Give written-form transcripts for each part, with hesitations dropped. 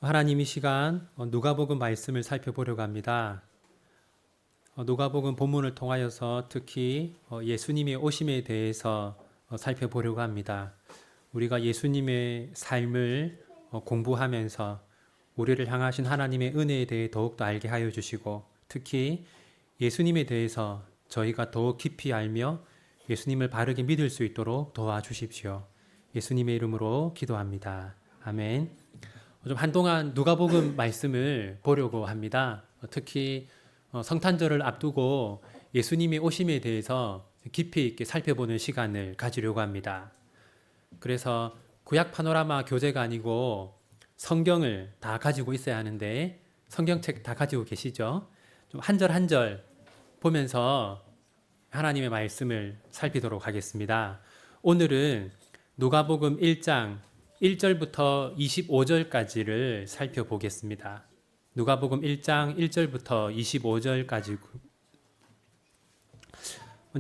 하나님 이 시간 누가복음 말씀을 살펴보려고 합니다. 누가복음 본문을 통하여서 특히 예수님의 오심에 대해서 살펴보려고 합니다. 우리가 예수님의 삶을 공부하면서 우리를 향하신 하나님의 은혜에 대해 더욱더 알게 하여 주시고 특히 예수님에 대해서 저희가 더욱 깊이 알며 예수님을 바르게 믿을 수 있도록 도와주십시오. 예수님의 이름으로 기도합니다. 아멘. 좀 한동안 누가복음 말씀을 보려고 합니다. 특히 성탄절을 앞두고 예수님의 오심에 대해서 깊이 있게 살펴보는 시간을 가지려고 합니다. 그래서 구약 파노라마 교재가 아니고 성경을 다 가지고 있어야 하는데 성경책 다 가지고 계시죠? 좀 한 절 한 절 보면서 하나님의 말씀을 살피도록 하겠습니다. 오늘은 누가복음 1장 1절부터 25절까지를 살펴보겠습니다. 누가복음 1장 1절부터 25절까지.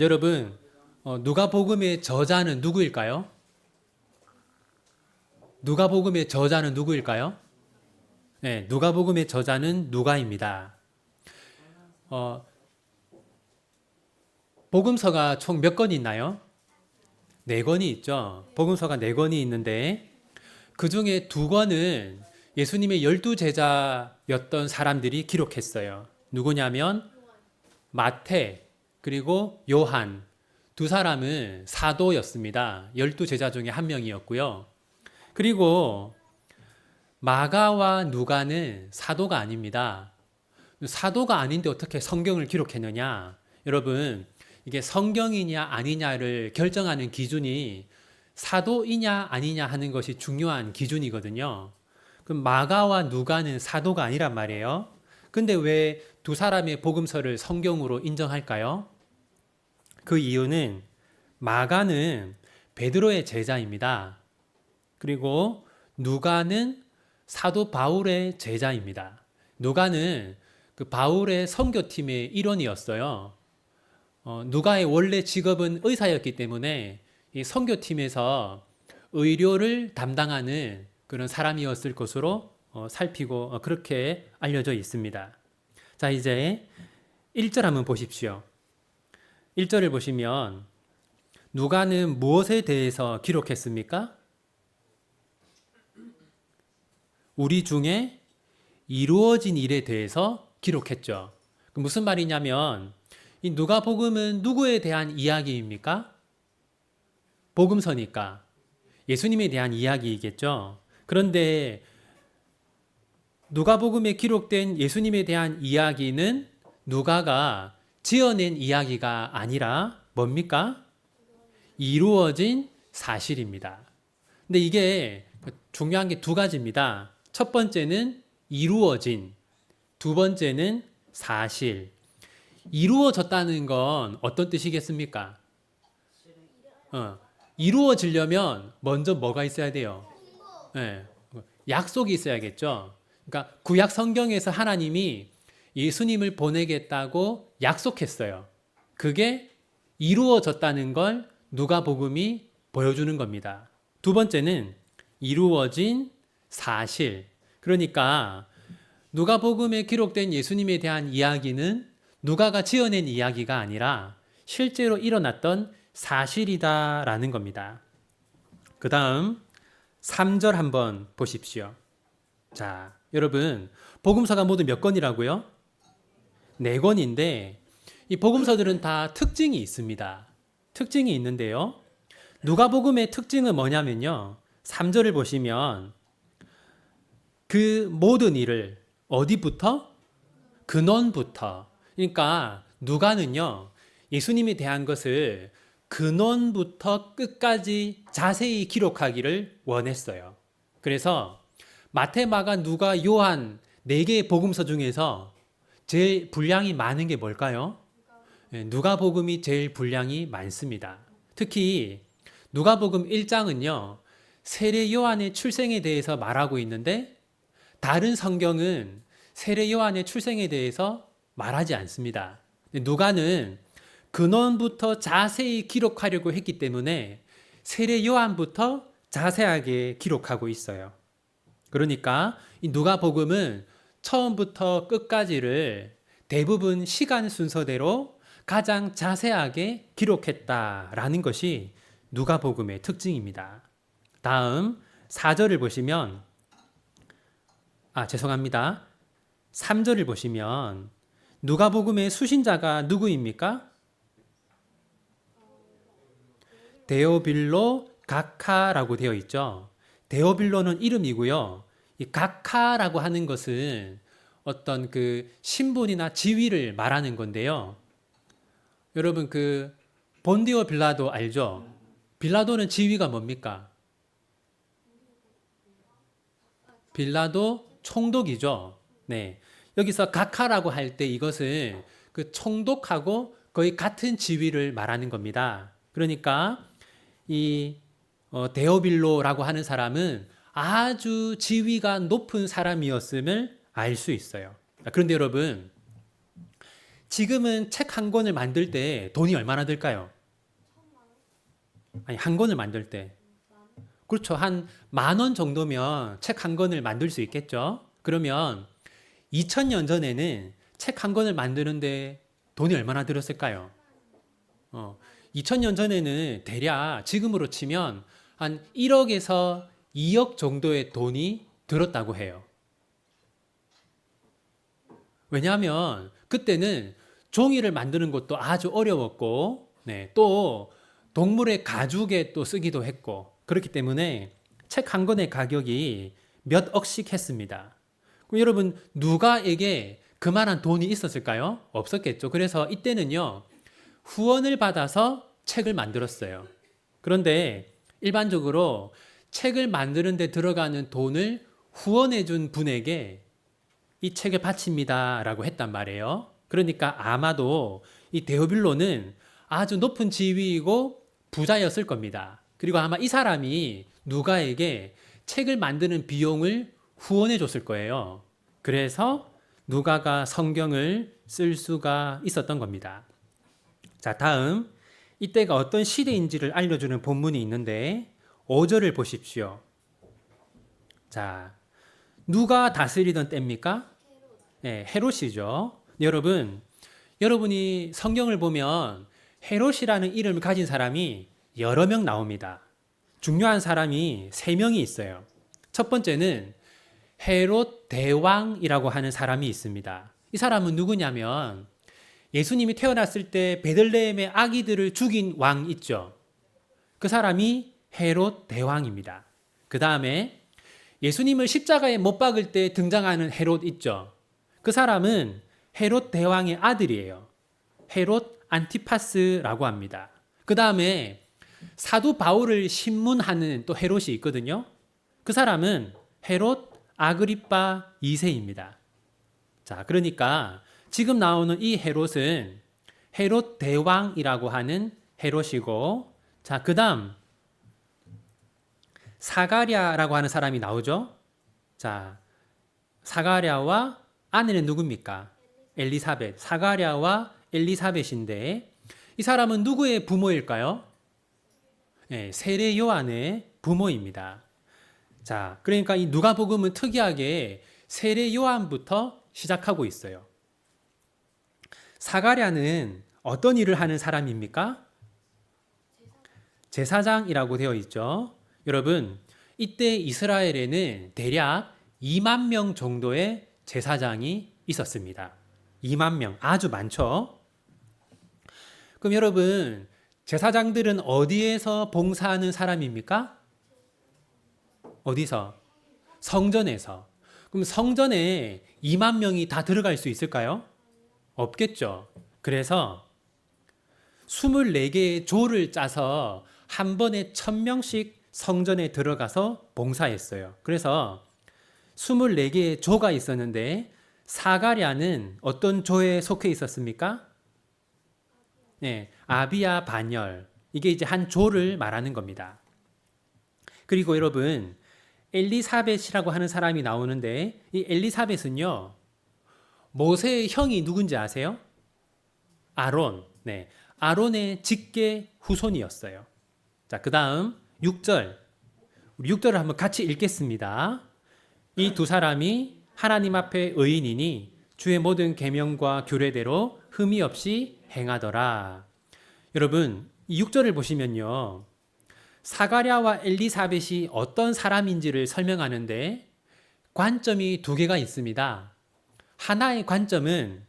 여러분, 누가복음의 저자는 누구일까요? 누가복음의 저자는 누구일까요? 네, 누가복음의 저자는 누가입니다. 복음서가 총 몇 권이 있나요? 4권이 있죠. 복음서가 4권이 있는데 그 중에 2권은 예수님의 12제자였던 사람들이 기록했어요. 누구냐면 마태 그리고 요한 두 사람은 사도였습니다. 12제자 중에 한 명이었고요. 그리고 마가와 누가는 사도가 아닙니다. 사도가 아닌데 어떻게 성경을 기록했느냐? 여러분, 이게 성경이냐 아니냐를 결정하는 기준이 사도이냐 아니냐 하는 것이 중요한 기준이거든요. 그럼 마가와 누가는 사도가 아니란 말이에요. 근데 왜 두 사람의 복음서를 성경으로 인정할까요? 그 이유는 마가는 베드로의 제자입니다. 그리고 누가는 사도 바울의 제자입니다. 누가는 그 바울의 선교팀의 일원이었어요. 누가의 원래 직업은 의사였기 때문에 이 선교팀에서 의료를 담당하는 그런 사람이었을 것으로 살피고 그렇게 알려져 있습니다. 자, 이제 1절 한번 보십시오. 1절을 보시면 누가는 무엇에 대해서 기록했습니까? 우리 중에 이루어진 일에 대해서 기록했죠. 무슨 말이냐면 이 누가복음은 누구에 대한 이야기입니까? 복음서니까 예수님에 대한 이야기이겠죠. 그런데 누가복음에 기록된 예수님에 대한 이야기는 누가가 지어낸 이야기가 아니라 뭡니까? 이루어진 사실입니다. 근데 이게 중요한 게 2가지입니다. 첫 번째는 이루어진, 두 번째는 사실. 이루어졌다는 건 어떤 뜻이겠습니까? 이루어지려면 먼저 뭐가 있어야 돼요? 네, 약속이 있어야겠죠. 그러니까 구약 성경에서 하나님이 예수님을 보내겠다고 약속했어요. 그게 이루어졌다는 걸 누가복음이 보여주는 겁니다. 두 번째는 이루어진 사실. 그러니까 누가복음에 기록된 예수님에 대한 이야기는 누가가 지어낸 이야기가 아니라 실제로 일어났던 사실이다라는 겁니다. 그 다음 3절 한번 보십시오. 자, 여러분, 복음서가 모두 몇 권이라고요? 4권인데 이 복음서들은 다 특징이 있습니다. 특징이 있는데요. 누가복음의 특징은 뭐냐면요. 3절을 보시면 그 모든 일을 어디부터? 근원부터. 그러니까 누가는요. 예수님에 대한 것을 근원부터 끝까지 자세히 기록하기를 원했어요. 그래서 마태, 마가, 누가, 요한 4개의 복음서 중에서 제일 분량이 많은 게 뭘까요? 누가복음이 제일 분량이 많습니다. 특히 누가복음 1장은요. 세례 요한의 출생에 대해서 말하고 있는데 다른 성경은 세례 요한의 출생에 대해서 말하지 않습니다. 누가는 근원부터 자세히 기록하려고 했기 때문에 세례 요한부터 자세하게 기록하고 있어요. 그러니까 이 누가복음은 처음부터 끝까지를 대부분 시간 순서대로 가장 자세하게 기록했다라는 것이 누가복음의 특징입니다. 다음 4절을 보시면 죄송합니다. 3절을 보시면 누가복음의 수신자가 누구입니까? 데오빌로 각하라고 되어 있죠. 데오빌로는 이름이고요. 이 각하라고 하는 것은 어떤 그 신분이나 지위를 말하는 건데요. 여러분 그 본디오 빌라도 알죠? 빌라도는 지위가 뭡니까? 빌라도 총독이죠. 네. 여기서 각하라고 할 때 이것은 그 총독하고 거의 같은 지위를 말하는 겁니다. 그러니까 이 데오빌로라고 하는 사람은 아주 지위가 높은 사람이었음을 알 수 있어요. 그런데 여러분, 지금은 책 한 권을 만들 때 돈이 얼마나 들까요? 아니, 한 권을 만들 때. 그렇죠. 한 10,000원 정도면 책 한 권을 만들 수 있겠죠. 그러면 2000년 전에는 책 한 권을 만드는데 돈이 얼마나 들었을까요? 2000년 전에는 대략 지금으로 치면 한 1억에서 2억 정도의 돈이 들었다고 해요. 왜냐하면 그때는 종이를 만드는 것도 아주 어려웠고, 또 동물의 가죽에 또 쓰기도 했고, 그렇기 때문에 책 한 권의 가격이 몇 억씩 했습니다. 그럼 여러분, 누가에게 그만한 돈이 있었을까요? 없었겠죠. 그래서 이때는요, 후원을 받아서 책을 만들었어요. 그런데 일반적으로 책을 만드는 데 들어가는 돈을 후원해 준 분에게 이 책을 바칩니다 라고 했단 말이에요. 그러니까 아마도 이 데오빌로는 아주 높은 지위이고 부자였을 겁니다. 그리고 아마 이 사람이 누가에게 책을 만드는 비용을 후원해 줬을 거예요. 그래서 누가가 성경을 쓸 수가 있었던 겁니다. 자, 다음 이때가 어떤 시대인지를 알려주는 본문이 있는데 5절을 보십시오. 자, 누가 다스리던 때입니까? 네, 헤롯이죠. 여러분이 성경을 보면 헤롯이라는 이름을 가진 사람이 여러 명 나옵니다. 중요한 사람이 3명이 있어요. 첫 번째는 헤롯 대왕이라고 하는 사람이 있습니다. 이 사람은 누구냐면 예수님이 태어났을 때 베들레헴의 아기들을 죽인 왕 있죠. 그 사람이 헤롯 대왕입니다. 그 다음에 예수님을 십자가에 못 박을 때 등장하는 헤롯 있죠. 그 사람은 헤롯 대왕의 아들이에요. 헤롯 안티파스라고 합니다. 그 다음에 사도 바울을 신문하는 또 헤롯이 있거든요. 그 사람은 헤롯 아그리빠 2세입니다. 자, 그러니까 지금 나오는 이 헤롯은 헤롯 대왕이라고 하는 헤롯이고, 자, 그 다음 사가랴라고 하는 사람이 나오죠. 자, 사가랴와 아내는 누굽니까? 엘리사벳. 사가랴와 엘리사벳인데 이 사람은 누구의 부모일까요? 네, 세례 요한의 부모입니다. 자, 그러니까 이 누가복음은 특이하게 세례 요한부터 시작하고 있어요. 사가랴는 어떤 일을 하는 사람입니까? 제사장이라고 되어 있죠. 여러분, 이때 이스라엘에는 대략 2만 명 정도의 제사장이 있었습니다. 2만 명, 아주 많죠? 그럼 여러분, 제사장들은 어디에서 봉사하는 사람입니까? 어디서? 성전에서. 그럼 성전에 2만 명이 다 들어갈 수 있을까요? 없겠죠. 그래서 24개의 조를 짜서 한 번에 1000명씩 성전에 들어가서 봉사했어요. 그래서 24개의 조가 있었는데 사가랴는 어떤 조에 속해 있었습니까? 네, 아비야 반열. 이게 이제 한 조를 말하는 겁니다. 그리고 여러분, 엘리사벳이라고 하는 사람이 나오는데 이 엘리사벳은요, 모세의 형이 누군지 아세요? 아론. 네, 아론의 직계 후손이었어요. 자, 그 다음 6절. 우리 6절을 한번 같이 읽겠습니다. 이 두 사람이 하나님 앞에 의인이니 주의 모든 계명과 규례대로 흠이 없이 행하더라. 여러분, 이 6절을 보시면요. 사가랴와 엘리사벳이 어떤 사람인지를 설명하는데 관점이 두 개가 있습니다. 하나의 관점은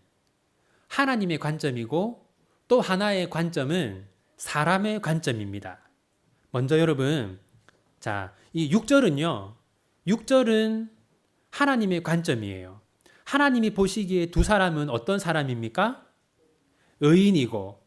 하나님의 관점이고 또 하나의 관점은 사람의 관점입니다. 먼저 여러분, 자, 이 6절은요. 6절은 하나님의 관점이에요. 하나님이 보시기에 두 사람은 어떤 사람입니까? 의인이고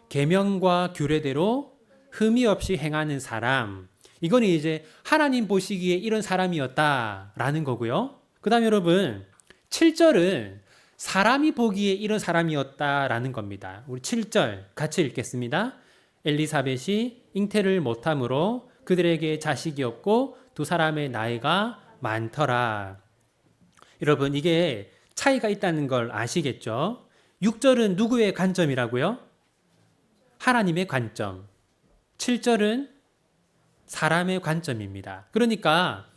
계명과 규례대로 흠이 없이 행하는 사람. 이거는 이제 하나님 보시기에 이런 사람이었다라는 거고요. 그다음 여러분 7절은 사람이 보기에 이런 사람이었다라는 겁니다. 우리 7절 같이 읽겠습니다. 엘리사벳이 잉태를 못함으로 그들에게 자식이 없고 두 사람의 나이가 많더라. 여러분 이게 차이가 있다는 걸 아시겠죠? 6절은 누구의 관점이라고요? 하나님의 관점. 7절은 사람의 관점입니다. 그러니까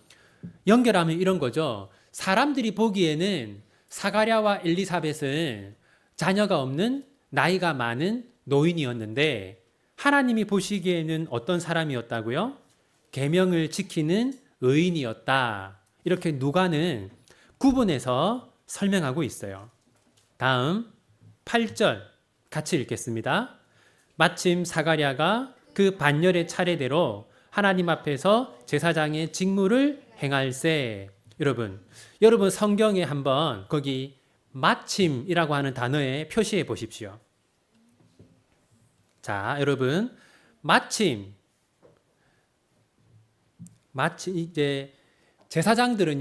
연결하면 이런 거죠. 사람들이 보기에는 사가랴와 엘리사벳은 자녀가 없는 나이가 많은 노인이었는데 하나님이 보시기에는 어떤 사람이었다고요? 계명을 지키는 의인이었다. 이렇게 누가는 구분해서 설명하고 있어요. 다음 8절 같이 읽겠습니다. 마침 사가랴가 그 반열의 차례대로 하나님 앞에서 제사장의 직무를 행할세. 여러분 성경에 한번 거기 마침이라고 하는 단어에 표시해 보십시오. 자, 여러분 마침 이제 제사장들은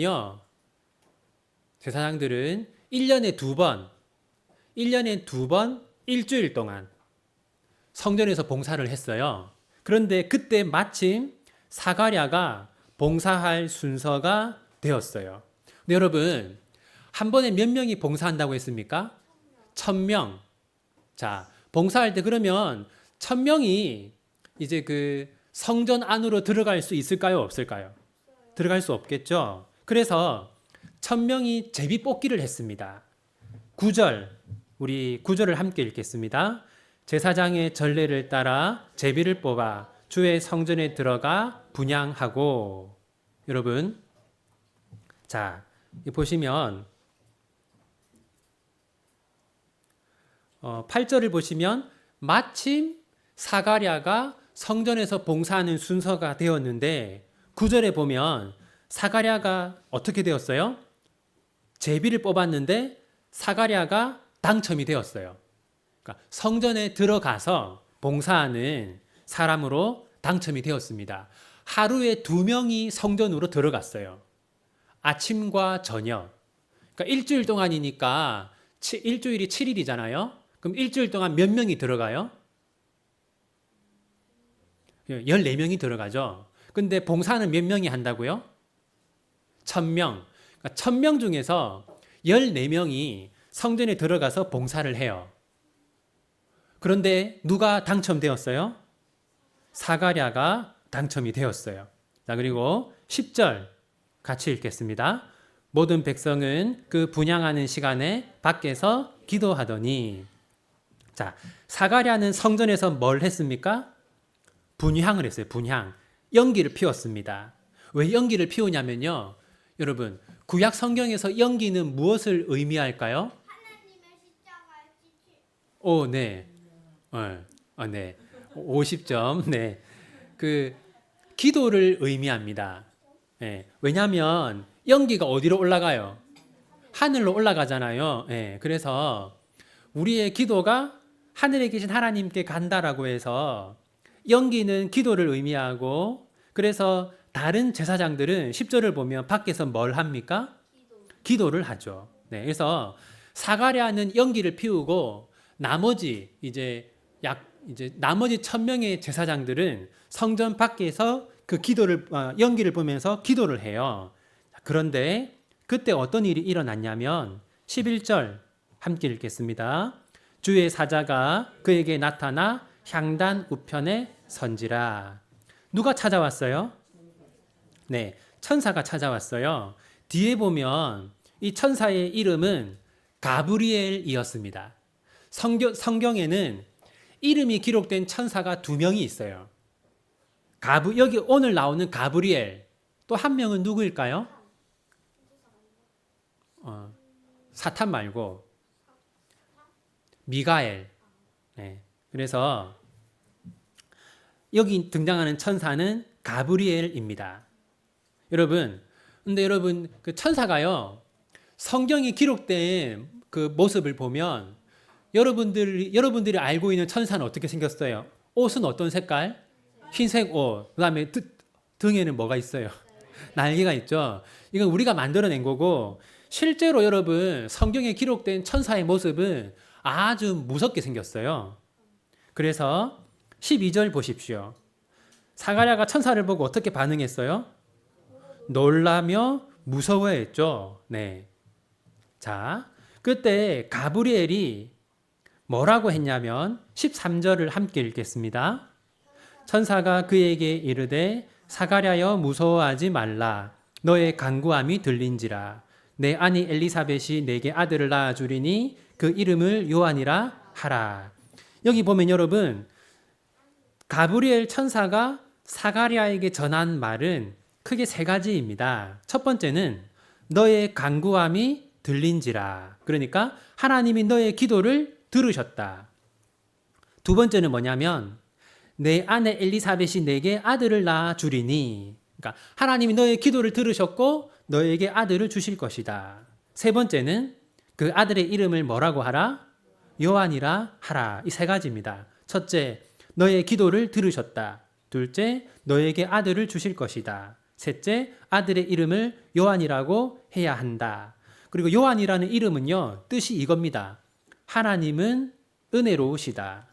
1년에 두 번 일주일 동안 성전에서 봉사를 했어요. 그런데 그때 마침 사가랴가 봉사할 순서가 되었어요. 근데 여러분, 한 번에 몇 명이 봉사한다고 했습니까? 1000명. 자, 봉사할 때 그러면 1000명이 이제 그 성전 안으로 들어갈 수 있을까요? 없을까요? 들어갈 수 없겠죠. 그래서 1000명이 제비 뽑기를 했습니다. 9절, 우리 9절을 함께 읽겠습니다. 제사장의 전례를 따라 제비를 뽑아 주의 성전에 들어가 분향하고. 여러분, 자, 보시면 8절을 보시면 마침 사가랴가 성전에서 봉사하는 순서가 되었는데 9절에 보면 사가랴가 어떻게 되었어요? 제비를 뽑았는데 사가랴가 당첨이 되었어요. 그러니까 성전에 들어가서 봉사하는 사람으로 당첨이 되었습니다. 하루에 2명이 성전으로 들어갔어요. 아침과 저녁. 그러니까 일주일 동안이니까 일주일이 7일이잖아요. 그럼 일주일 동안 몇 명이 들어가요? 14명이 들어가죠. 근데 봉사는 몇 명이 한다고요? 1000명. 그러니까 1000명 중에서 14명이 성전에 들어가서 봉사를 해요. 그런데 누가 당첨되었어요? 사가랴가 당첨이 되었어요. 자, 그리고 10절 같이 읽겠습니다. 모든 백성은 그 분향하는 시간에 밖에서 기도하더니. 자, 사가랴는 성전에서 뭘 했습니까? 분향을 했어요. 분향. 연기를 피웠습니다. 왜 연기를 피우냐면요. 여러분, 구약 성경에서 연기는 무엇을 의미할까요? 하나님의 십자가의 지체. 오, 네. 네. 50점. 네. 그 기도를 의미합니다. 네. 왜냐하면 연기가 어디로 올라가요? 하늘로 올라가잖아요. 네. 그래서 우리의 기도가 하늘에 계신 하나님께 간다라고 해서 연기는 기도를 의미하고, 그래서 다른 제사장들은 10절을 보면 밖에서 뭘 합니까? 기도를 하죠. 네. 그래서 사가랴는 연기를 피우고 나머지 나머지 1000명의 제사장들은 성전 밖에서 그 연기를 보면서 기도를 해요. 그런데 그때 어떤 일이 일어났냐면 11절 함께 읽겠습니다. 주의 사자가 그에게 나타나 향단 우편에 선지라. 누가 찾아왔어요? 네, 천사가 찾아왔어요. 뒤에 보면 이 천사의 이름은 가브리엘이었습니다. 성경에는 이름이 기록된 천사가 2명이 있어요. 여기 오늘 나오는 가브리엘, 또 한 명은 누구일까요? 사탄 말고 미가엘. 네. 그래서 여기 등장하는 천사는 가브리엘입니다. 근데 여러분 그 천사가요, 성경에 기록된 그 모습을 보면 여러분들이 알고 있는 천사는 어떻게 생겼어요? 옷은 어떤 색깔? 흰색 옷. 그다음에 등에는 뭐가 있어요? 날개가 있죠. 이건 우리가 만들어낸 거고, 실제로 여러분 성경에 기록된 천사의 모습은 아주 무섭게 생겼어요. 그래서 12절 보십시오. 사가랴가 천사를 보고 어떻게 반응했어요? 놀라며 무서워했죠. 네. 자, 그때 가브리엘이 뭐라고 했냐면 13절을 함께 읽겠습니다. 천사가 그에게 이르되 사가랴여 무서워하지 말라. 너의 간구함이 들린지라. 내 아내 엘리사벳이 내게 아들을 낳아주리니 그 이름을 요한이라 하라. 여기 보면 여러분, 가브리엘 천사가 사가랴에게 전한 말은 크게 3가지입니다. 첫 번째는 너의 간구함이 들린지라. 그러니까 하나님이 너의 기도를 들으셨다. 두 번째는 뭐냐면 내 아내 엘리사벳이 내게 아들을 낳아 주리니. 그러니까 하나님이 너의 기도를 들으셨고 너에게 아들을 주실 것이다. 세 번째는 그 아들의 이름을 뭐라고 하라? 요한이라 하라. 이 3가지입니다. 첫째, 너의 기도를 들으셨다. 둘째, 너에게 아들을 주실 것이다. 셋째, 아들의 이름을 요한이라고 해야 한다. 그리고 요한이라는 이름은요, 뜻이 이겁니다. 하나님은 은혜로우시다.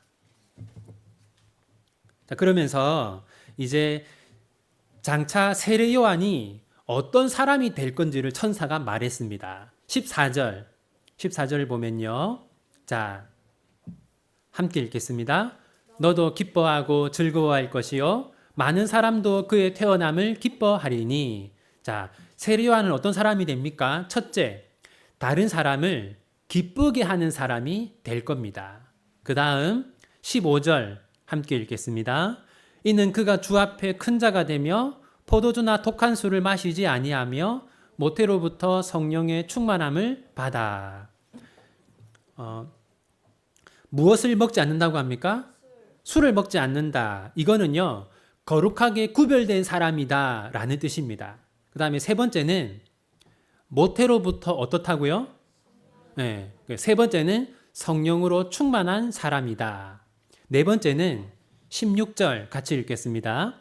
자, 그러면서 이제 장차 세례 요한이 어떤 사람이 될 건지를 천사가 말했습니다. 14절을 보면요. 자, 함께 읽겠습니다. 너도 기뻐하고 즐거워할 것이요 많은 사람도 그의 태어남을 기뻐하리니. 자, 세례 요한은 어떤 사람이 됩니까? 첫째, 다른 사람을 기쁘게 하는 사람이 될 겁니다. 그 다음 15절 함께 읽겠습니다. 이는 그가 주 앞에 큰 자가 되며 포도주나 독한 술을 마시지 아니하며 모태로부터 성령의 충만함을 받아. 무엇을 먹지 않는다고 합니까? 술을 먹지 않는다. 이거는요, 거룩하게 구별된 사람이다 라는 뜻입니다. 그 다음에 세 번째는 모태로부터 어떻다고요? 네. 세 번째는 성령으로 충만한 사람이다. 네 번째는 16절 같이 읽겠습니다.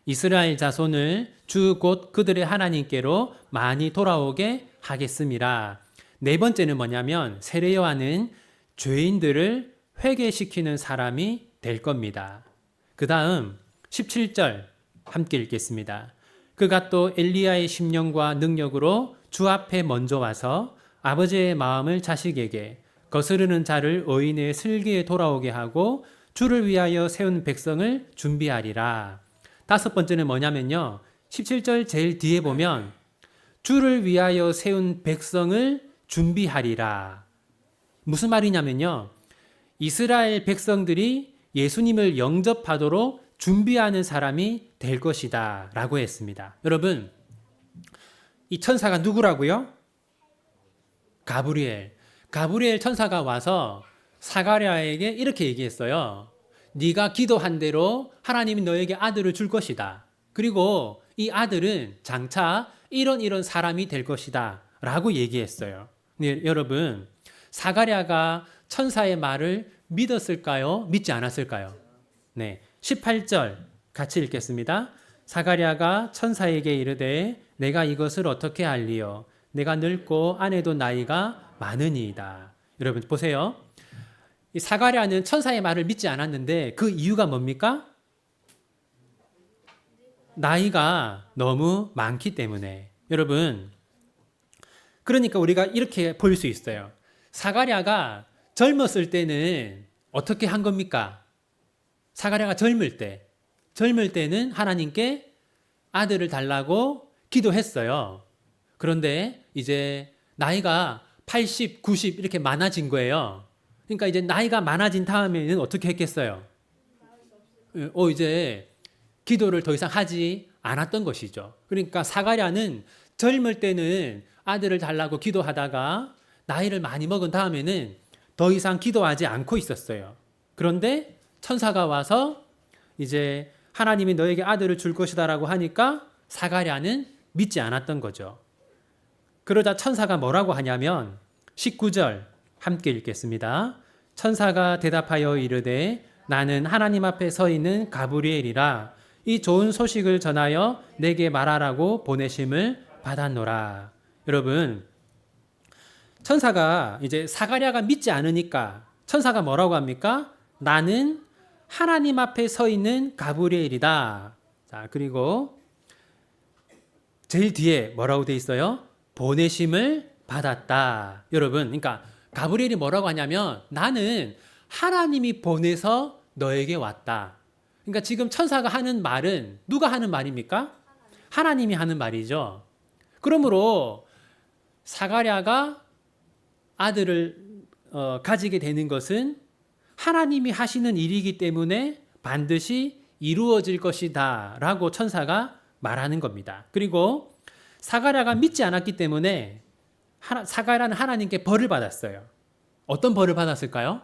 이스라엘 자손을 주 곧 그들의 하나님께로 많이 돌아오게 하겠음이라. 네 번째는 뭐냐면 세례 요한은 죄인들을 회개시키는 사람이 될 겁니다. 그 다음 17절 함께 읽겠습니다. 그가 또 엘리야의 심령과 능력으로 주 앞에 먼저 와서 아버지의 마음을 자식에게 거스르는 자를 의인의 슬기에 돌아오게 하고 주를 위하여 세운 백성을 준비하리라. 다섯 번째는 뭐냐면요. 17절 제일 뒤에 보면 주를 위하여 세운 백성을 준비하리라. 무슨 말이냐면요. 이스라엘 백성들이 예수님을 영접하도록 준비하는 사람이 될 것이다 라고 했습니다. 여러분, 이 천사가 누구라고요? 가브리엘 천사가 와서 사가랴에게 이렇게 얘기했어요. 네가 기도한 대로 하나님이 너에게 아들을 줄 것이다. 그리고 이 아들은 장차 이런 사람이 될 것이다 라고 얘기했어요. 네, 여러분, 사가랴가 천사의 말을 믿었을까요? 믿지 않았을까요? 네, 18절 같이 읽겠습니다. 사가랴가 천사에게 이르되 내가 이것을 어떻게 알리요? 내가 늙고 아내도 나이가 많으니이다. 여러분 보세요. 이 사가랴는 천사의 말을 믿지 않았는데 그 이유가 뭡니까? 나이가 너무 많기 때문에. 여러분, 그러니까 우리가 이렇게 볼 수 있어요. 사가랴가 젊었을 때는 어떻게 한 겁니까? 사가랴가 젊을 때는 하나님께 아들을 달라고 기도했어요. 그런데 이제 나이가 80, 90 이렇게 많아진 거예요. 그러니까 이제 나이가 많아진 다음에는 어떻게 했겠어요? 이제 기도를 더 이상 하지 않았던 것이죠. 그러니까 사가랴는 젊을 때는 아들을 달라고 기도하다가 나이를 많이 먹은 다음에는 더 이상 기도하지 않고 있었어요. 그런데 천사가 와서 이제 하나님이 너에게 아들을 줄 것이다라고 하니까 사가랴는 믿지 않았던 거죠. 그러자 천사가 뭐라고 하냐면 19절 함께 읽겠습니다. 천사가 대답하여 이르되 나는 하나님 앞에 서 있는 가브리엘이라 이 좋은 소식을 전하여 내게 말하라고 보내심을 받았노라. 여러분, 천사가 이제 사가랴가 믿지 않으니까 천사가 뭐라고 합니까? 나는 하나님 앞에 서 있는 가브리엘이다. 자, 그리고 제일 뒤에 뭐라고 돼 있어요? 보내심을 받았다. 여러분, 그러니까 가브리엘이 뭐라고 하냐면 나는 하나님이 보내서 너에게 왔다. 그러니까 지금 천사가 하는 말은 누가 하는 말입니까? 하나님이 하는 말이죠. 그러므로 사가랴가 아들을 가지게 되는 것은 하나님이 하시는 일이기 때문에 반드시 이루어질 것이다 라고 천사가 말하는 겁니다. 그리고 사가랴가 믿지 않았기 때문에 사가랴는 하나님께 벌을 받았어요. 어떤 벌을 받았을까요?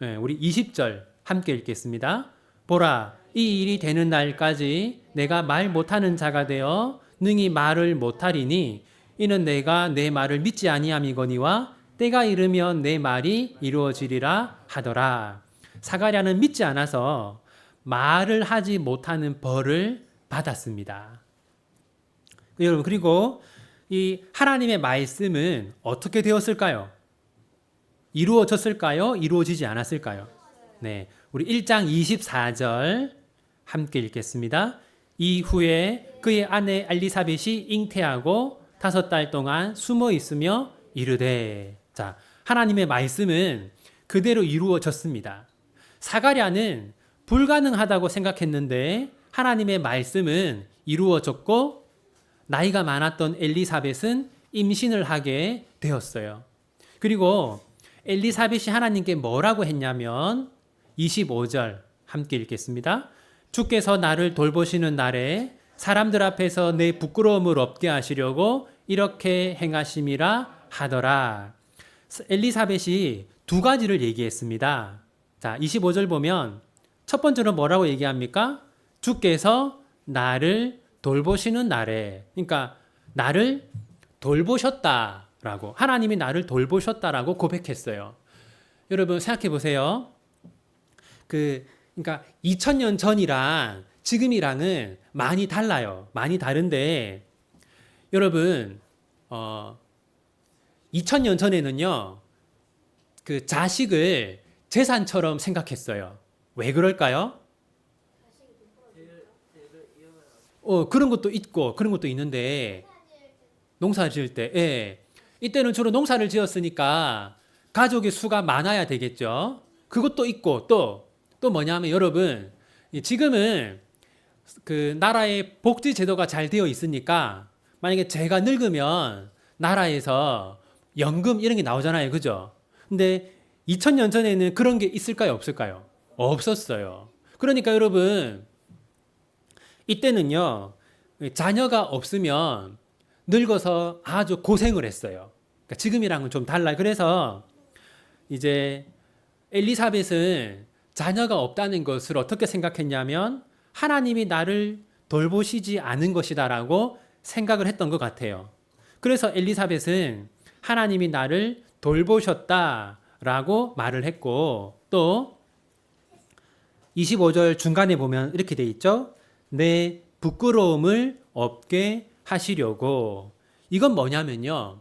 네, 우리 20절 함께 읽겠습니다. 보라, 이 일이 되는 날까지 내가 말 못하는 자가 되어 능히 말을 못하리니 이는 내가 내 말을 믿지 아니함이거니와 때가 이르면 내 말이 이루어지리라 하더라. 사가랴는 믿지 않아서 말을 하지 못하는 벌을 받았습니다. 여러분, 그리고 이 하나님의 말씀은 어떻게 되었을까요? 이루어졌을까요? 이루어지지 않았을까요? 네, 우리 1장 24절 함께 읽겠습니다. 이후에 그의 아내 엘리사벳이 잉태하고 5달 동안 숨어 있으며 이르되. 자, 하나님의 말씀은 그대로 이루어졌습니다. 사가랴는 불가능하다고 생각했는데 하나님의 말씀은 이루어졌고 나이가 많았던 엘리사벳은 임신을 하게 되었어요. 그리고 엘리사벳이 하나님께 뭐라고 했냐면 25절 함께 읽겠습니다. 주께서 나를 돌보시는 날에 사람들 앞에서 내 부끄러움을 없게 하시려고 이렇게 행하심이라 하더라. 엘리사벳이 두 가지를 얘기했습니다. 자, 25절 보면 첫 번째로 뭐라고 얘기합니까? 주께서 나를 돌보시는 날에, 그러니까 나를 돌보셨다라고, 하나님이 나를 돌보셨다라고 고백했어요. 여러분 생각해 보세요. 그러니까 2000년 전이랑 지금이랑은 많이 달라요. 많이 다른데 여러분 2000년 전에는요. 그 자식을 재산처럼 생각했어요. 왜 그럴까요? 그런 것도 있고 그런 것도 있는데 농사 지을 때 이때는 주로 농사를 지었으니까 가족의 수가 많아야 되겠죠. 그것도 있고 또 뭐냐면 여러분 지금은 그 나라의 복지 제도가 잘 되어 있으니까 만약에 제가 늙으면 나라에서 연금 이런 게 나오잖아요. 그죠? 근데 2000년 전에는 그런 게 있을까요? 없을까요? 없었어요. 그러니까 여러분 이때는요. 자녀가 없으면 늙어서 아주 고생을 했어요. 그러니까 지금이랑은 좀 달라요. 그래서 이제 엘리사벳은 자녀가 없다는 것을 어떻게 생각했냐면 하나님이 나를 돌보시지 않은 것이다라고 생각을 했던 것 같아요. 그래서 엘리사벳은 하나님이 나를 돌보셨다라고 말을 했고 또 25절 중간에 보면 이렇게 돼 있죠. 내 부끄러움을 없게 하시려고. 이건 뭐냐면요.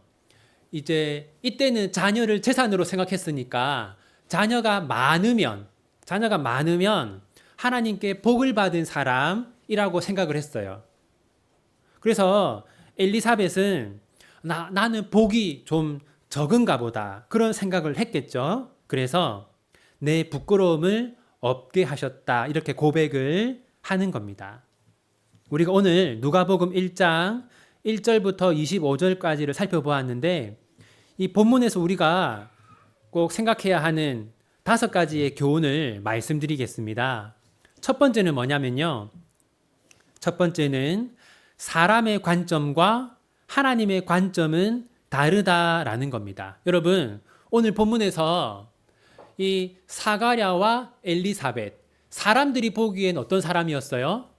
이제 이때는 자녀를 재산으로 생각했으니까 자녀가 많으면 하나님께 복을 받은 사람이라고 생각을 했어요. 그래서 엘리사벳은 나는 복이 좀 적은가 보다 그런 생각을 했겠죠. 그래서 내 부끄러움을 없게 하셨다 이렇게 고백을 하는 겁니다. 우리가 오늘 누가복음 1장 1절부터 25절까지를 살펴보았는데 이 본문에서 우리가 꼭 생각해야 하는 5가지의 교훈을 말씀드리겠습니다. 첫 번째는 뭐냐면요. 첫 번째는 사람의 관점과 하나님의 관점은 다르다라는 겁니다. 여러분, 오늘 본문에서 이 사가랴와 엘리사벳, 사람들이 보기엔 어떤 사람이었어요?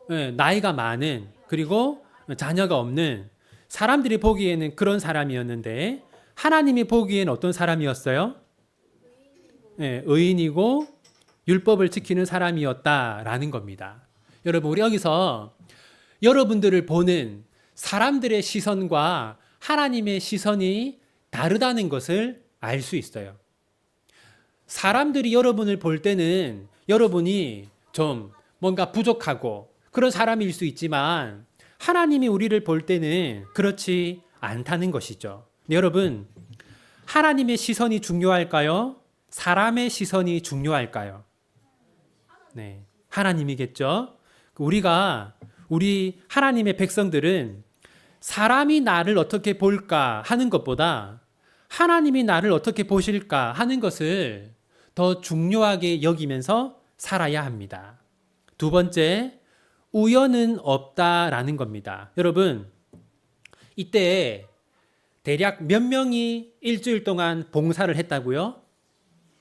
네, 나이가 많은, 그리고 자녀가 없는, 사람들이 보기에는 그런 사람이었는데 하나님이 보기엔 어떤 사람이었어요? 네, 의인이고 율법을 지키는 사람이었다라는 겁니다. 여러분, 우리 여기서 여러분들을 보는 사람들의 시선과 하나님의 시선이 다르다는 것을 알 수 있어요. 사람들이 여러분을 볼 때는 여러분이 좀 뭔가 부족하고 그런 사람일 수 있지만 하나님이 우리를 볼 때는 그렇지 않다는 것이죠. 여러분, 하나님의 시선이 중요할까요? 사람의 시선이 중요할까요? 네, 하나님이겠죠. 우리 하나님의 백성들은 사람이 나를 어떻게 볼까 하는 것보다 하나님이 나를 어떻게 보실까 하는 것을 더 중요하게 여기면서 살아야 합니다. 두 번째, 우연은 없다라는 겁니다. 여러분, 이때 대략 몇 명이 일주일 동안 봉사를 했다고요?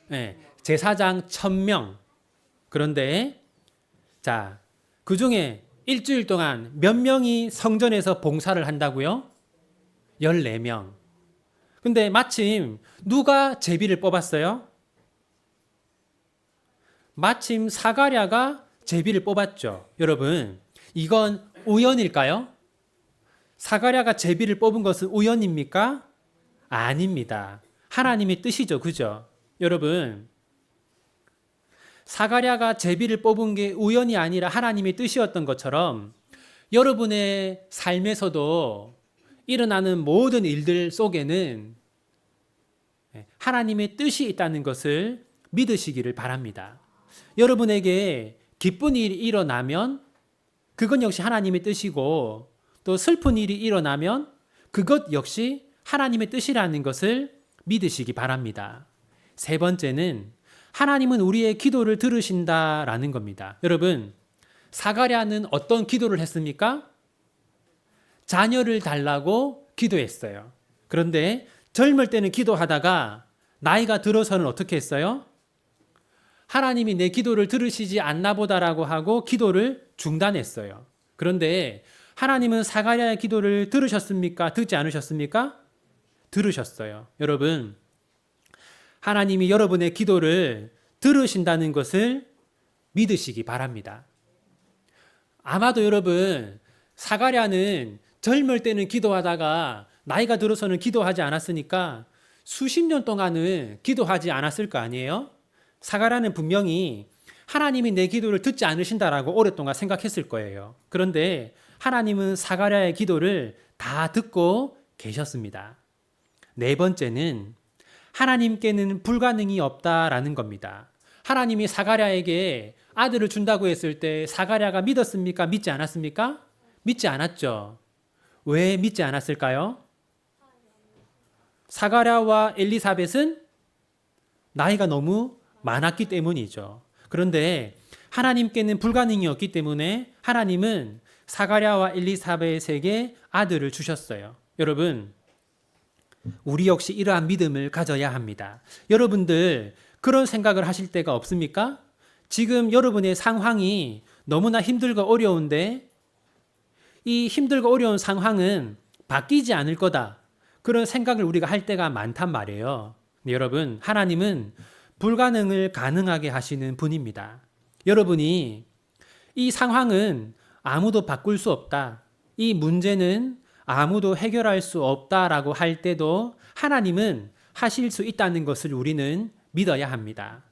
네, 제사장 1000명. 그런데 자, 그 중에 일주일 동안 몇 명이 성전에서 봉사를 한다고요? 14명. 근데 마침 누가 제비를 뽑았어요? 마침 사가랴가 제비를 뽑았죠. 여러분, 이건 우연일까요? 사가랴가 제비를 뽑은 것은 우연입니까? 아닙니다. 하나님의 뜻이죠. 그죠? 여러분, 사가랴가 제비를 뽑은 게 우연이 아니라 하나님의 뜻이었던 것처럼 여러분의 삶에서도 일어나는 모든 일들 속에는 하나님의 뜻이 있다는 것을 믿으시기를 바랍니다. 여러분에게 기쁜 일이 일어나면 그것 역시 하나님의 뜻이고 또 슬픈 일이 일어나면 그것 역시 하나님의 뜻이라는 것을 믿으시기 바랍니다. 세 번째는 하나님은 우리의 기도를 들으신다라는 겁니다. 여러분, 사가랴는 어떤 기도를 했습니까? 자녀를 달라고 기도했어요. 그런데 젊을 때는 기도하다가 나이가 들어서는 어떻게 했어요? 하나님이 내 기도를 들으시지 않나 보다라고 하고 기도를 중단했어요. 그런데 하나님은 사가랴의 기도를 들으셨습니까? 듣지 않으셨습니까? 들으셨어요. 여러분, 하나님이 여러분의 기도를 들으신다는 것을 믿으시기 바랍니다. 아마도 여러분, 사가랴는 젊을 때는 기도하다가 나이가 들어서는 기도하지 않았으니까 수십 년 동안은 기도하지 않았을 거 아니에요? 사가랴는 분명히 하나님이 내 기도를 듣지 않으신다라고 오랫동안 생각했을 거예요. 그런데 하나님은 사가랴의 기도를 다 듣고 계셨습니다. 네 번째는 하나님께는 불가능이 없다라는 겁니다. 하나님이 사가랴에게 아들을 준다고 했을 때 사가랴가 믿었습니까? 믿지 않았습니까? 믿지 않았죠. 왜 믿지 않았을까요? 사가랴와 엘리사벳은 나이가 너무 많았기 때문이죠. 그런데 하나님께는 불가능이 없기 때문에 하나님은 사가랴와 엘리사벳에게 아들을 주셨어요. 여러분, 우리 역시 이러한 믿음을 가져야 합니다. 여러분들 그런 생각을 하실 때가 없습니까? 지금 여러분의 상황이 너무나 힘들고 어려운데 이 힘들고 어려운 상황은 바뀌지 않을 거다. 그런 생각을 우리가 할 때가 많단 말이에요. 여러분, 하나님은 불가능을 가능하게 하시는 분입니다. 여러분이 이 상황은 아무도 바꿀 수 없다. 이 문제는 아무도 해결할 수 없다라고 할 때도 하나님은 하실 수 있다는 것을 우리는 믿어야 합니다.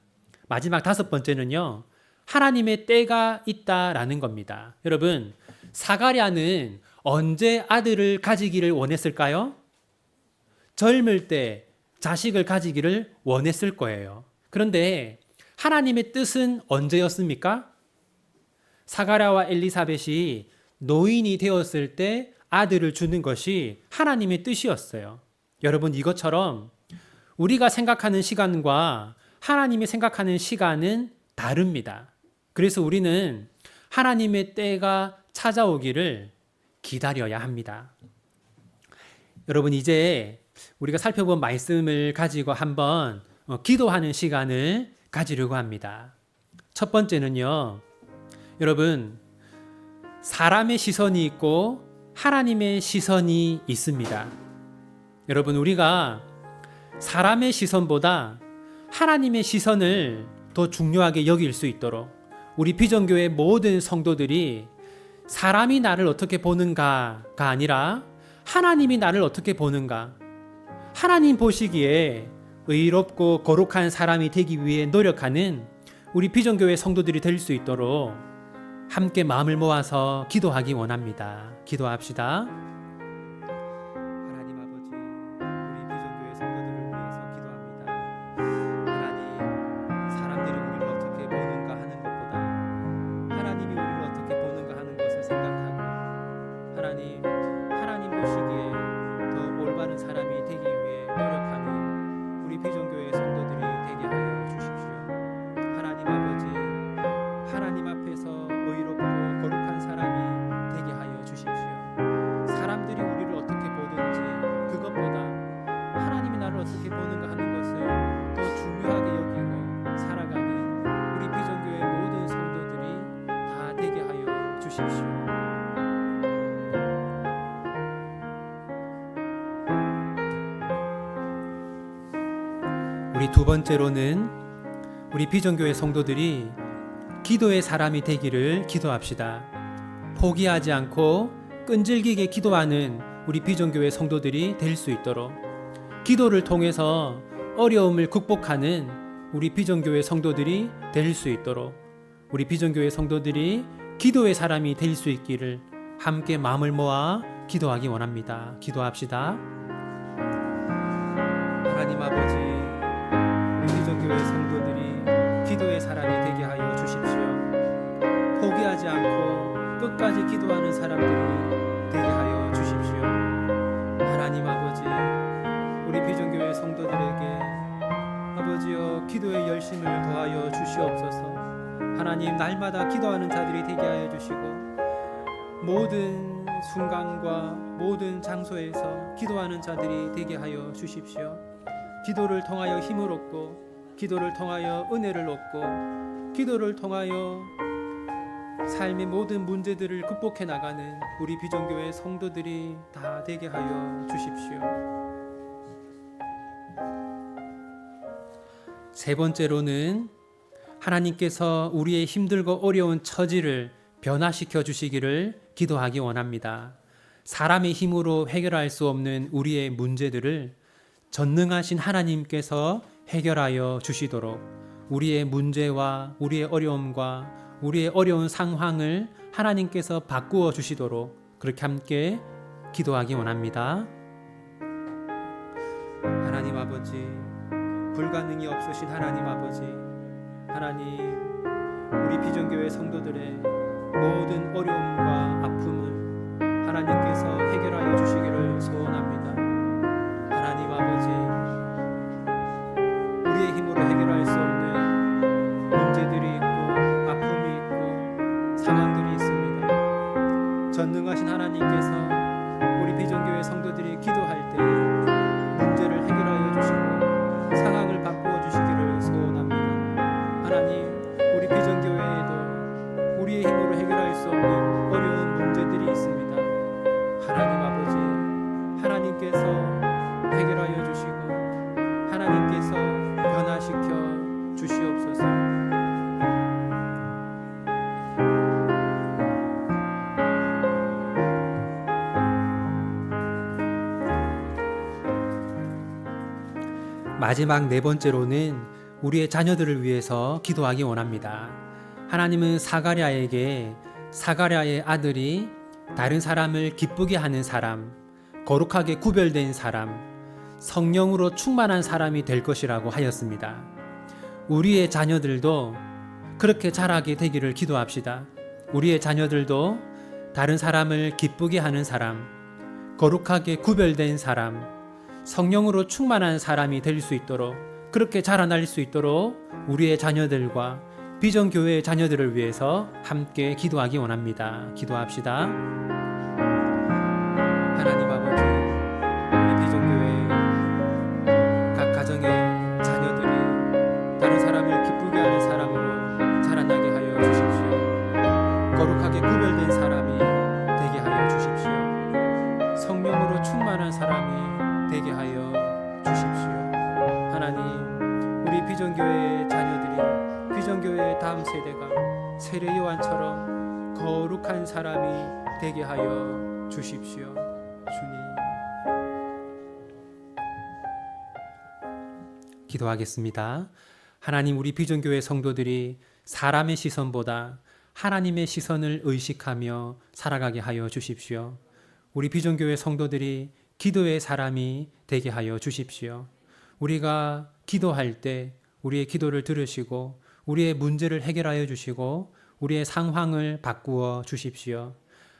마지막 5번째는요. 하나님의 때가 있다라는 겁니다. 여러분, 사가랴는 언제 아들을 가지기를 원했을까요? 젊을 때 자식을 가지기를 원했을 거예요. 그런데 하나님의 뜻은 언제였습니까? 사가랴와 엘리사벳이 노인이 되었을 때 아들을 주는 것이 하나님의 뜻이었어요. 여러분, 이것처럼 우리가 생각하는 시간과 하나님이 생각하는 시간은 다릅니다. 그래서 우리는 하나님의 때가 찾아오기를 기다려야 합니다. 여러분, 이제 우리가 살펴본 말씀을 가지고 한번 기도하는 시간을 가지려고 합니다. 첫 번째는요, 여러분, 사람의 시선이 있고 하나님의 시선이 있습니다. 여러분, 우리가 사람의 시선보다 하나님의 시선을 더 중요하게 여길 수 있도록 우리 비전교회 모든 성도들이 사람이 나를 어떻게 보는가가 아니라 하나님이 나를 어떻게 보는가, 하나님 보시기에 의롭고 거룩한 사람이 되기 위해 노력하는 우리 비전교회 성도들이 될 수 있도록 함께 마음을 모아서 기도하기 원합니다. 기도합시다. 하나님 아버지, 우리 비전교회 성도들을 위해서 기도합니다. 하나님, 사람들이 우리를 어떻게 보는가 하는 것보다 하나님이 우리를 어떻게 보는가 하는 것을 생각하고 하나님 보시기에 더 올바른 사람이 되기 위해 노력하는 우리 비전교회 성도들이 되게 하여 주십시오. 하나님 아버지, 하나님 앞에서 의롭고 거룩한 사람이 되게 하여 주십시오. 사람들이 우리를 어떻게 보든지 그것보다 하나님이 나를 어떻게 보는가 하는 것을 더 중요하게 여기고 살아가는 우리 비전교회 모든 성도들이 다 되게 하여 주십시오. 우리 두 번째로는 우리 비전교회 성도들이 기도의 사람이 되기를 기도합시다. 포기하지 않고 끈질기게 기도하는 우리 비전교회 성도들이 될 수 있도록, 기도를 통해서 어려움을 극복하는 우리 비전교회 성도들이 될 수 있도록, 우리 비전교회 성도들이 기도의 사람이 될 수 있기를 함께 마음을 모아 기도하기 원합니다. 기도합시다. 하나님 아버지, 우리 비전교회 성도들이 기도의 사람이 되게 하여 주십시오. 포기하지 않고 끝까지 기도하는 사람들이 되게 하여 주십시오. 하나님 아버지, 우리 비전교회 성도들에게 아버지여 기도의 열심을 더하여 주시옵소서. 하나님, 날마다 기도하는 자들이 되게 하여 주시고 모든 순간과 모든 장소에서 기도하는 자들이 되게 하여 주십시오. 기도를 통하여 힘을 얻고, 기도를 통하여 은혜를 얻고, 기도를 통하여 삶의 모든 문제들을 극복해 나가는 우리 비전교회 성도들이 다 되게 하여 주십시오. 세 번째로는 하나님께서 우리의 힘들고 어려운 처지를 변화시켜 주시기를 기도하기 원합니다. 사람의 힘으로 해결할 수 없는 우리의 문제들을 전능하신 하나님께서 해결하여 주시도록, 우리의 문제와 우리의 어려움과 우리의 어려운 상황을 하나님께서 바꾸어 주시도록 그렇게 함께 기도하기 원합니다. 하나님 아버지, 불가능이 없으신 하나님 아버지, 하나님, 우리 비전교회 성도들의 모든 어려움과 아픔을 하나님께서 해결하여 주시기를 소원합니다. 하나님 아버지, 우리의 힘으로 해결할 수 없는 문제들이 있고 아픔이 있고 상황들이 있습니다. 전능하신 하나님께서 우리 비전교회 성도들이 기도할 때 문제를 해결하여 주시고 상황을 바꾸어 주시기를 소원합니다. 하나님, 우리 비전교회에도 우리의 힘으로 해결할 수 없는 어려운 문제들이 있습니다. 하나님 아버지, 하나님께서 해결하여 주시고 하나님께서 변화시켜 주시옵소서. 마지막 네 번째로는 우리의 자녀들을 위해서 기도하기 원합니다. 하나님은 사가랴에게 사가랴의 아들이 다른 사람을 기쁘게 하는 사람, 거룩하게 구별된 사람, 성령으로 충만한 사람이 될 것이라고 하였습니다. 우리의 자녀들도 그렇게 자라게 되기를 기도합시다. 우리의 자녀들도 다른 사람을 기쁘게 하는 사람, 거룩하게 구별된 사람, 성령으로 충만한 사람이 될 수 있도록, 그렇게 자라날 수 있도록 우리의 자녀들과 비전교회의 자녀들을 위해서 함께 기도하기 원합니다. 기도합시다. 하나님 아버지, 우리 비전교회 각 가정의 자녀들이 다른 사람을 기쁘게 하는 사람으로 자라나게 하여 주십시오. 거룩하게 구별된 사람이 되게 하여 주십시오. 성령으로 충만한 사람이 되게 하여 주십시오. 하나님, 우리 비전교회의 자녀들이, 비전교회의 다음 세대가 세례 요한처럼 거룩한 사람이 되게 하여 주십시오. 주님, 기도하겠습니다. 하나님, 우리 비전교회 성도들이 사람의 시선보다 하나님의 시선을 의식하며 살아가게 하여 주십시오. 우리 비전교회 성도들이 기도의 사람이 되게 하여 주십시오. 우리가 기도할 때 우리의 기도를 들으시고 우리의 문제를 해결하여 주시고 우리의 상황을 바꾸어 주십시오.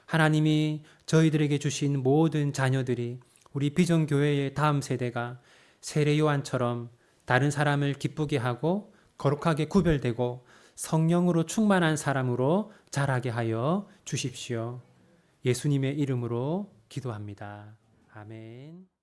하나님이 저희들에게 주신 모든 자녀들이, 우리 비전교회의 다음 세대가 세례 요한처럼 다른 사람을 기쁘게 하고 거룩하게 구별되고 성령으로 충만한 사람으로 자라게 하여 주십시오. 예수님의 이름으로 기도합니다. 아멘.